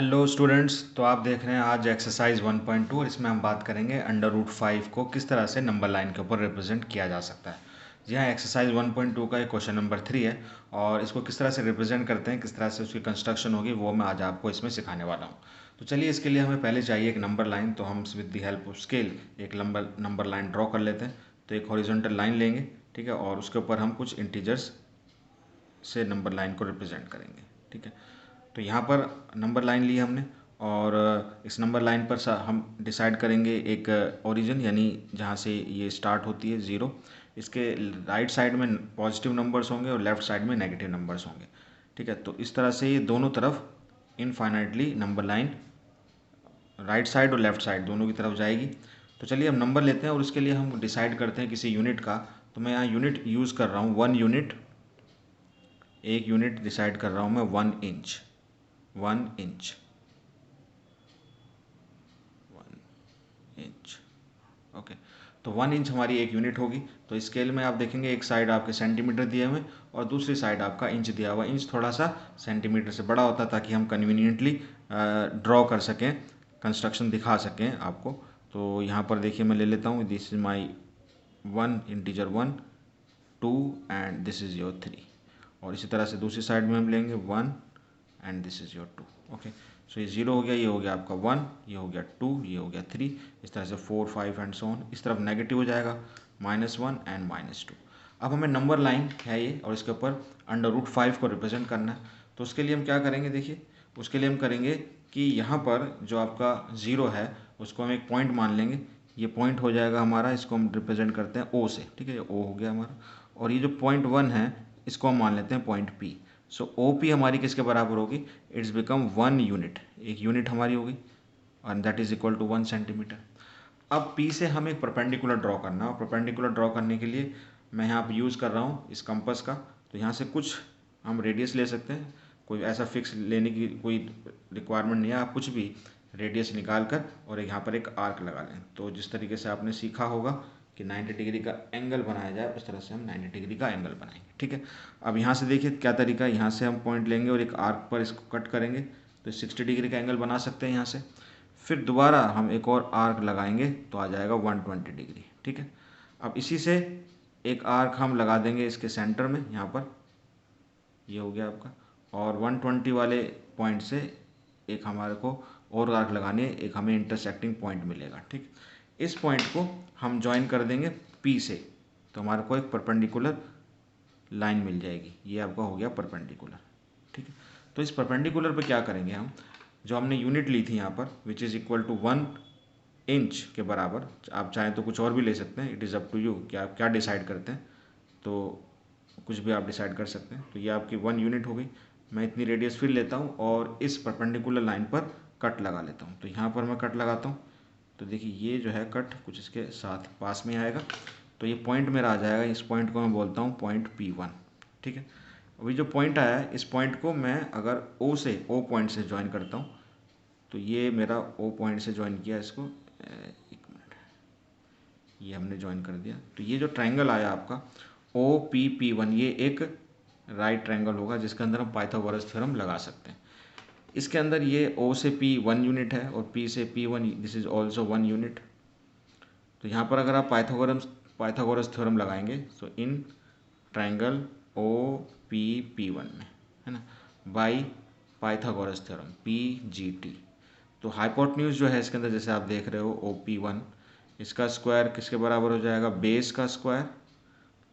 Hello students, तो आप देख रहे हैं आज एक्सरसाइज 1.2 और इसमें हम बात करेंगे अंडर रूट 5 को किस तरह से नंबर लाइन के ऊपर रिप्रेजेंट किया जा सकता है। जी हाँ, एक्सरसाइज 1.2 का ये क्वेश्चन नंबर 3 है और इसको किस तरह से रिप्रेजेंट करते हैं, किस तरह से उसकी कंस्ट्रक्शन होगी, वो मैं आज आपको इसमें सिखाने वाला हूँ। तो चलिए, इसके लिए हमें पहले चाहिए एक नंबर लाइन। तो हम with the help of scale एक नंबर लाइन ड्रॉ कर लेते हैं। तो एक हॉरिजॉन्टल लाइन लेंगे, ठीक है, और उसके ऊपर हम कुछ इंटीजर्स से नंबर लाइन को रिप्रेजेंट करेंगे, ठीक है। तो यहाँ पर नंबर लाइन ली हमने और इस नंबर लाइन पर हम डिसाइड करेंगे एक ओरिजिन, यानी जहाँ से ये स्टार्ट होती है 0। इसके राइट साइड में पॉजिटिव नंबर्स होंगे और लेफ्ट साइड में नेगेटिव नंबर्स होंगे, ठीक है। तो इस तरह से ये दोनों तरफ infinitely number line right side और लेफ्ट साइड दोनों की तरफ जाएगी। तो चलिए हम नंबर लेते हैं और उसके लिए हम डिसाइड करते हैं किसी यूनिट का। तो मैं यहाँ यूनिट यूज़ कर रहा हूँ 1 यूनिट। एक यूनिट डिसाइड कर रहा हूँ मैं 1 इंच। 1 inch, 1 inch, okay. तो 1 इंच हमारी एक यूनिट होगी। तो स्केल में आप देखेंगे एक साइड आपके सेंटीमीटर दिए हुए और दूसरी साइड आपका इंच दिया हुआ। इंच थोड़ा सा सेंटीमीटर से बड़ा होता है ताकि हम कन्वीनियंटली ड्रॉ कर सकें, कंस्ट्रक्शन दिखा सकें आपको। तो यहाँ पर देखिए मैं ले लेता हूँ, this is my 1 integer 1 2 and this is your 3। और इसी तरह से दूसरी साइड में हम लेंगे 1 and this is your 2, okay. So ये 0 हो गया, ये हो गया आपका 1, ये हो गया 2, ये हो गया 3। इस तरह से 4 5 एंड सो ऑन। इस तरफ नेगेटिव हो जाएगा -1 एंड -2। अब हमें नंबर लाइन है ये और इसके ऊपर अंडर रूट 5 को रिप्रेजेंट करना है। तो उसके लिए हम क्या करेंगे, देखिए उसके लिए हम करेंगे कि यहाँ पर जो आपका 0 है उसको हम एक पॉइंट मान लेंगे। ये पॉइंट हो जाएगा हमारा, इसको हम रिप्रेजेंट करते हैं O से, ठीक है। ये O हो गया हमारा। और ये जो पॉइंट 1 है इसको हम मान लेते हैं पॉइंट P। सो OP हमारी किसके बराबर होगी, इट्स बिकम 1 यूनिट, एक यूनिट हमारी होगी और that is equal to 1 centimetre. अब P से हमें एक परपेंडिकुलर ड्रॉ करना है और परपेंडिकुलर ड्रॉ करने के लिए मैं यहाँ पर यूज़ कर रहा हूँ इस कंपास का। तो यहाँ से कुछ हम रेडियस ले सकते हैं, कोई ऐसा फिक्स लेने की कोई रिक्वायरमेंट नहीं है। आप कुछ भी रेडियस निकाल कर और यहाँ पर एक आर्क लगा लें। तो जिस तरीके से आपने सीखा होगा कि 90 डिग्री का एंगल बनाया जाए, उस तरह से हम 90 डिग्री का एंगल बनाएंगे, ठीक है। अब यहाँ से देखिए क्या तरीका है, यहाँ से हम पॉइंट लेंगे और एक आर्क पर इसको कट करेंगे तो 60 डिग्री का एंगल बना सकते हैं यहाँ से। फिर दोबारा हम एक और आर्क लगाएंगे तो आ जाएगा 120 डिग्री, ठीक है। अब इसी से एक आर्क हम लगा देंगे इसके सेंटर में, यहाँ पर ये हो गया आपका। और 120 वाले पॉइंट से एक हमारे को और आर्क लगानी है, एक हमें इंटरसेक्टिंग पॉइंट मिलेगा, ठीक। इस पॉइंट को हम ज्वाइन कर देंगे P से, तो हमारे को एक परपेंडिकुलर लाइन मिल जाएगी। ये आपका हो गया परपेंडिकुलर, ठीक है। तो इस परपेंडिकुलर पे क्या करेंगे हम, जो हमने यूनिट ली थी यहाँ पर which is equal to 1 inch के बराबर, आप चाहें तो कुछ और भी ले सकते हैं, it is up to you कि आप क्या डिसाइड करते हैं। तो कुछ भी आप डिसाइड कर सकते हैं। तो ये आपकी 1 यूनिट हो गई। मैं इतनी रेडियस फिर लेता हूँ और इस परपेंडिकुलर लाइन पर कट लगा लेता हूँ। तो यहाँ पर मैं कट लगाता हूँ तो देखिए ये जो है कट कुछ इसके साथ पास में आएगा। तो ये पॉइंट मेरा आ जाएगा, इस पॉइंट को मैं बोलता हूँ पॉइंट P1, ठीक है। अभी जो पॉइंट आया है इस पॉइंट को मैं अगर O पॉइंट से ज्वाइन करता हूँ तो ये मेरा O पॉइंट से ज्वाइन किया इसको, एक मिनट, ये हमने ज्वाइन कर दिया। तो ये जो ट्रायंगल आया आपका OPP1, ये एक राइट ट्रायंगल होगा जिसके अंदर हम पाइथागोरस थ्योरम लगा सकते हैं। इसके अंदर ये O से P 1 यूनिट है और P से P1, this is also 1 unit. तो यहाँ पर अगर आप पाइथागोरस थ्योरम लगाएंगे तो इन ट्रायंगल OPP1 में, है ना, बाई पाइथागोरस थ्योरम PGT। तो हाइपोटेन्यूज जो है इसके अंदर जैसे आप देख रहे हो OP1, इसका स्क्वायर किसके बराबर हो जाएगा, बेस का स्क्वायर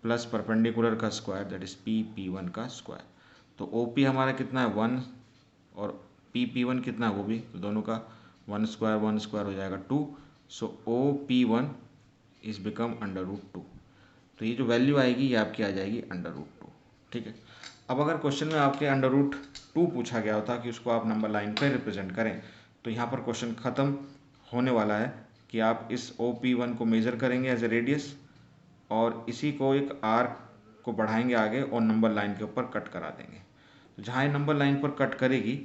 प्लस परपेंडिकुलर का स्क्वायर, दैट इज PP1 का स्क्वायर। तो OP हमारा कितना है 1 और PP1 कितना है वो भी, तो दोनों का 1 स्क्वायर हो जाएगा 2। सो OP1 इज बिकम √2। तो ये जो वैल्यू आएगी ये आपकी आ जाएगी √2, ठीक है। अब अगर क्वेश्चन में आपके √2 पूछा गया होता कि उसको आप नंबर लाइन पर रिप्रेजेंट करें, तो यहाँ पर क्वेश्चन ख़त्म होने वाला है कि आप इस OP1 को मेज़र करेंगे एज ए रेडियस और इसी को एक आर्क को बढ़ाएंगे आगे और नंबर लाइन के ऊपर कट करा देंगे। तो जहाँ ये नंबर लाइन पर कट करेगी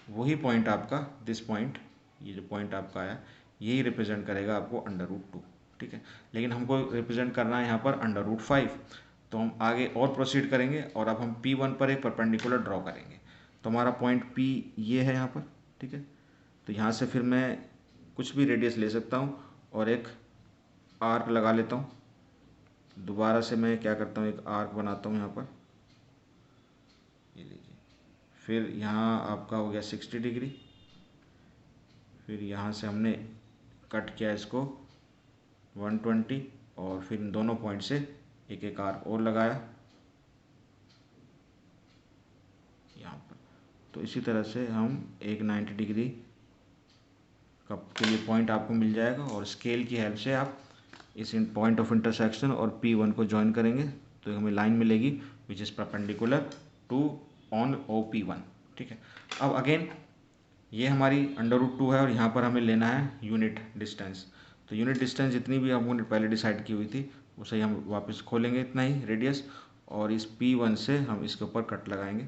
वही पॉइंट आपका, दिस पॉइंट, ये जो पॉइंट आपका आया यही रिप्रेजेंट करेगा आपको √2, ठीक है। लेकिन हमको रिप्रेजेंट करना है यहाँ पर √5। तो हम आगे और प्रोसीड करेंगे और अब हम P1 पर एक परपेंडिकुलर ड्रॉ करेंगे। तो हमारा पॉइंट P ये है यहाँ पर, ठीक है। तो यहाँ से फिर मैं कुछ भी रेडियस ले सकता हूँ और एक आर्क लगा लेता हूँ। दोबारा से मैं क्या करता हूँ, एक आर्क बनाता हूँ यहाँ पर, ये लीजिए। फिर यहाँ आपका हो गया 60 डिग्री। फिर यहाँ से हमने कट किया इसको 120 और फिर इन दोनों पॉइंट से एक एक आर्क और लगाया यहाँ पर। तो इसी तरह से हम एक 90 डिग्री का के लिए पॉइंट आपको मिल जाएगा और स्केल की हेल्प से आप इस पॉइंट ऑफ इंटरसेक्शन और P1 को ज्वाइन करेंगे तो हमें लाइन मिलेगी which is perpendicular to on OP1। ठीक है। अब अगेन ये हमारी √2 है और यहाँ पर हमें लेना है यूनिट डिस्टेंस। तो यूनिट डिस्टेंस जितनी भी हमने पहले डिसाइड की हुई थी उसे हम वापस खोलेंगे इतना ही रेडियस, और इस P1 से हम इसके ऊपर कट लगाएंगे।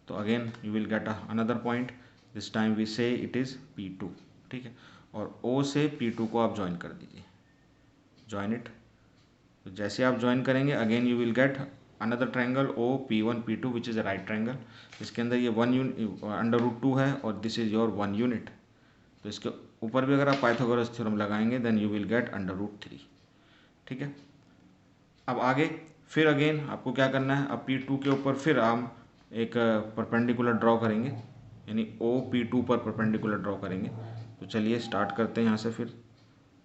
तो again you will get another point, this time we say it is P2। ठीक है। और O से P2 को आप ज्वाइन कर दीजिए, ज्वाइन इट। तो जैसे आप ज्वाइन करेंगे again you will get another triangle OP1 P2 which is a right triangle. इसके अंदर ये √2 है और दिस इज़ योर 1 यूनिट। तो इसके ऊपर भी अगर आप पाइथागोरस थ्योरम लगाएंगे देन यू विल गेट √3। ठीक है। अब आगे फिर अगेन आपको क्या करना है, अब P2 के ऊपर फिर हम एक परपेंडिकुलर ड्रॉ करेंगे, यानी OP2 पर परपेंडिकुलर ड्रॉ करेंगे। तो चलिए स्टार्ट करते हैं यहाँ से फिर।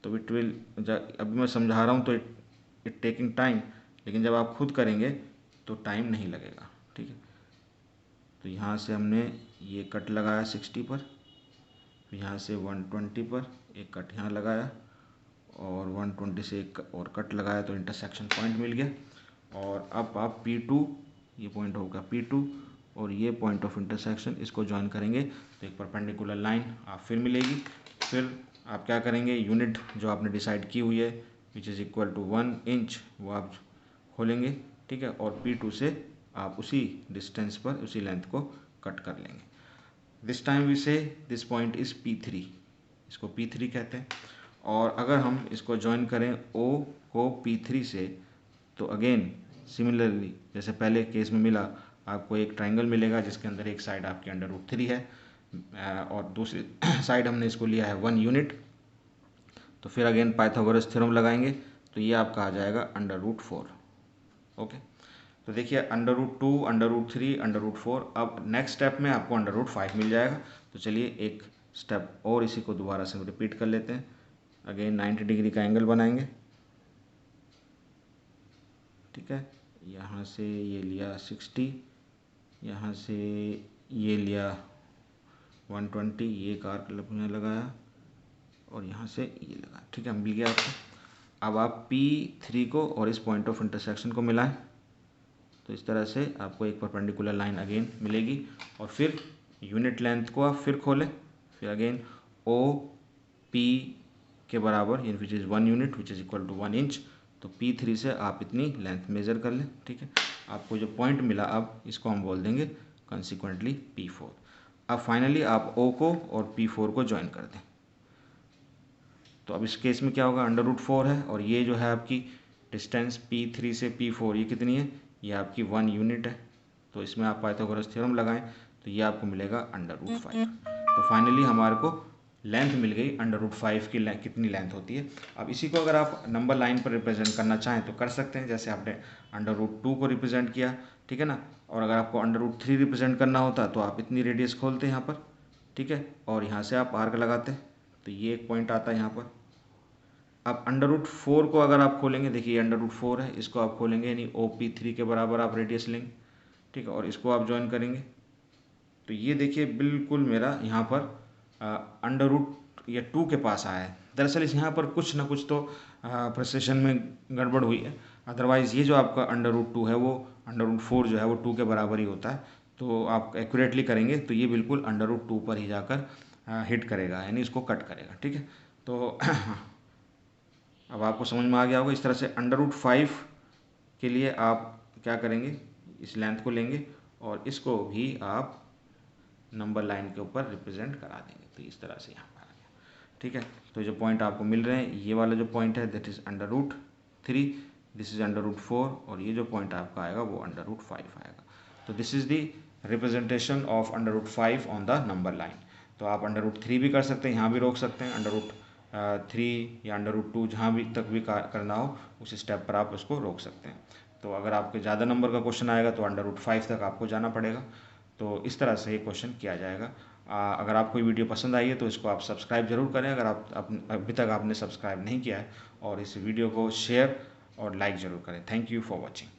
तो इट विल, अभी मैं समझा रहा हूँ तो इट टेकिंग टाइम, लेकिन जब आप खुद करेंगे तो टाइम नहीं लगेगा। ठीक है। तो यहाँ से हमने ये कट लगाया 60 पर, यहाँ से 120 पर एक कट यहाँ लगाया और 120 से एक और कट लगाया तो इंटरसेक्शन पॉइंट मिल गया। और अब आप P2, ये पॉइंट होगा P2 और ये पॉइंट ऑफ इंटरसेक्शन, इसको ज्वाइन करेंगे तो एक परपेंडिकुलर लाइन आप फिर मिलेगी। फिर आप क्या करेंगे, यूनिट जो आपने डिसाइड की हुई है which is equal to 1 inch वो आप खोलेंगे। ठीक है। और P2 से आप उसी डिस्टेंस पर उसी लेंथ को कट कर लेंगे। दिस टाइम वी से दिस पॉइंट इज़ P3, इसको P3 कहते हैं। और अगर हम इसको ज्वाइन करें O को P3 से तो अगेन सिमिलरली जैसे पहले केस में मिला, आपको एक ट्रायंगल मिलेगा जिसके अंदर एक साइड आपकी √3 है और दूसरी साइड हमने इसको लिया है 1 यूनिट। तो फिर अगेन पाइथागोरस थ्योरम लगाएंगे तो ये आपका आ जाएगा √4। ओके। तो देखिए √2, √3, √4। अब नेक्स्ट स्टेप में आपको √5 मिल जाएगा। तो चलिए एक स्टेप और इसी को दोबारा से रिपीट कर लेते हैं। अगेन 90 डिग्री का एंगल बनाएंगे। ठीक है। यहाँ से ये लिया 60, यहाँ से ये लिया 120, ये एक आर्क लगाया और यहाँ से ये लगा। ठीक है, मिल गया आपको। अब आप P3 को और इस पॉइंट ऑफ इंटरसेक्शन को मिलाएं तो इस तरह से आपको एक परपेंडिकुलर लाइन अगेन मिलेगी। और फिर यूनिट लेंथ को आप फिर खोलें, फिर अगेन OP के बराबर यानी which is 1 unit which is equal to 1 inch. तो P3 से आप इतनी लेंथ मेज़र कर लें। ठीक है। आपको जो पॉइंट मिला अब इसको हम बोल देंगे कंसिक्वेंटली P4। अब फाइनली आप O को और P4 को ज्वाइन कर दें। तो अब इस केस में क्या होगा, √4 है और ये जो है आपकी डिस्टेंस P3 से P4 ये कितनी है, ये आपकी 1 यूनिट है। तो इसमें आप पाइथागोरस थ्योरम लगाएं तो ये आपको मिलेगा √5। तो फाइनली हमारे को लेंथ मिल गई √5 की। कितनी लेंथ होती है। अब इसी को अगर आप नंबर लाइन पर रिप्रेजेंट करना चाहें तो कर सकते हैं, जैसे आपने √2 को रिप्रेजेंट किया। ठीक है ना। और अगर आपको √3 रिप्रेजेंट करना होता तो आप इतनी रेडियस खोलते यहाँ पर। ठीक है। और यहाँ से आप आर्क लगाते तो ये एक पॉइंट आता है यहाँ पर। अब √4 को अगर आप खोलेंगे, देखिए √4 है, इसको आप खोलेंगे यानी OP3 के बराबर आप रेडियस लेंगे। ठीक है। और इसको आप ज्वाइन करेंगे तो ये देखिए बिल्कुल मेरा यहाँ पर √2 के पास आया है। दरअसल इस यहाँ पर कुछ ना कुछ तो प्रिसिशन में गड़बड़ हुई है। अदरवाइज़ ये जो आपका √2 है वो √4 जो है वो 2 के बराबर ही होता है। तो आप एक्यूरेटली करेंगे तो ये बिल्कुल √2 पर ही जाकर हिट करेगा, यानी इसको कट करेगा। ठीक है। तो अब आपको समझ में आ गया होगा। इस तरह से √5 के लिए आप क्या करेंगे, इस लेंथ को लेंगे और इसको भी आप नंबर लाइन के ऊपर रिप्रेजेंट करा देंगे। तो इस तरह से यहाँ पर आ गया। ठीक है। तो जो पॉइंट आपको मिल रहे हैं, ये वाला जो पॉइंट है दैट इज़ √3, दिस इज़ √4 और ये जो पॉइंट आपका आएगा वो √5 आएगा। तो this is the representation of √5 on the number line. तो आप √3 भी कर सकते हैं, यहाँ भी रोक सकते हैं। √3 या √2 जहाँ भी तक भी करना हो उस स्टेप पर आप उसको रोक सकते हैं। तो अगर आपके ज़्यादा नंबर का क्वेश्चन आएगा तो √5 तक आपको जाना पड़ेगा। तो इस तरह से ये क्वेश्चन किया जाएगा। अगर आपको ये वीडियो पसंद आई है तो इसको आप सब्सक्राइब जरूर करें, अगर आप अभी तक आपने सब्सक्राइब नहीं किया है, और इस वीडियो को शेयर और लाइक ज़रूर करें। Thank you for watching.